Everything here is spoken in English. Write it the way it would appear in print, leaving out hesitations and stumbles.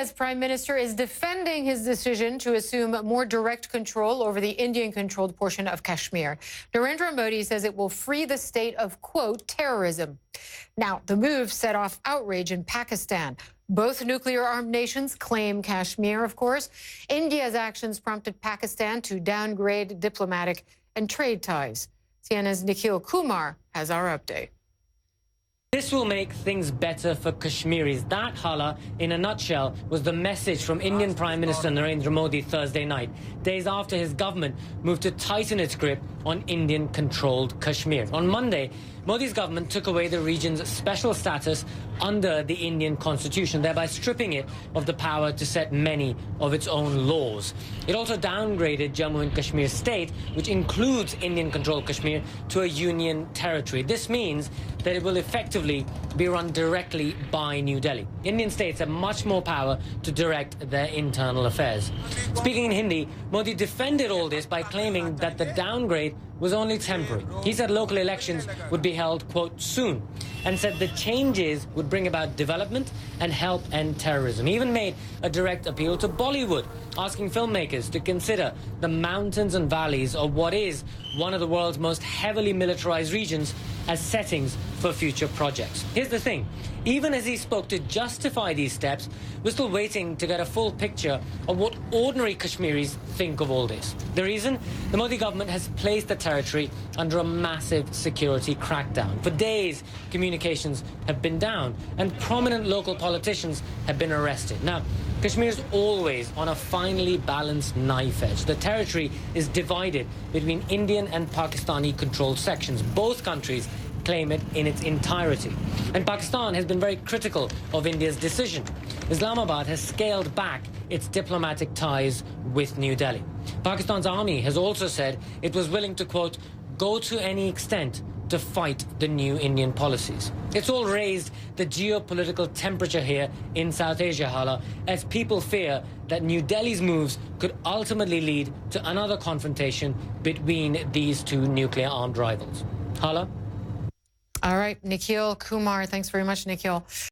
India's prime minister is defending his decision to assume more direct control over the Indian-controlled portion of Kashmir. Narendra Modi says it will free the state of, quote, terrorism. Now, the move set off outrage in Pakistan. Both nuclear-armed nations claim Kashmir, of course. India's actions prompted Pakistan to downgrade diplomatic and trade ties. CNN's Nikhil Kumar has our update. This will make things better for Kashmiris. That, Hala, in a nutshell, was the message from Indian Prime Minister Narendra Modi Thursday night, days after his government moved to tighten its grip on Indian-controlled Kashmir. On Monday, Modi's government took away the region's special status under the Indian constitution, thereby stripping it of the power to set many of its own laws. It also downgraded Jammu and Kashmir state, which includes Indian-controlled Kashmir, to a union territory. This means that it will effectively be run directly by New Delhi. Indian states have much more power to direct their internal affairs. Speaking in Hindi, Modi defended all this by claiming that the downgrade was only temporary. He said local elections would be held, quote, soon, and said the changes would bring about development and help end terrorism. He even made a direct appeal to Bollywood, asking filmmakers to consider the mountains and valleys of what is one of the world's most heavily militarized regions as settings for future projects. Here's the thing. Even as he spoke to justify these steps, we're still waiting to get a full picture of what ordinary Kashmiris think of all this. The reason? The Modi government has placed the territory under a massive security crackdown. For days, communications have been down, and prominent local politicians have been arrested. Now, Kashmir is always on a finely balanced knife edge. The territory is divided between Indian and Pakistani-controlled sections. Both countries claim it in its entirety. And Pakistan has been very critical of India's decision. Islamabad has scaled back its diplomatic ties with New Delhi. Pakistan's army has also said it was willing to, quote, go to any extent to fight the new Indian policies. It's all raised the geopolitical temperature here in South Asia, Hala, as people fear that New Delhi's moves could ultimately lead to another confrontation between these two nuclear-armed rivals. Hala? All right, Nikhil Kumar. Thanks very much, Nikhil.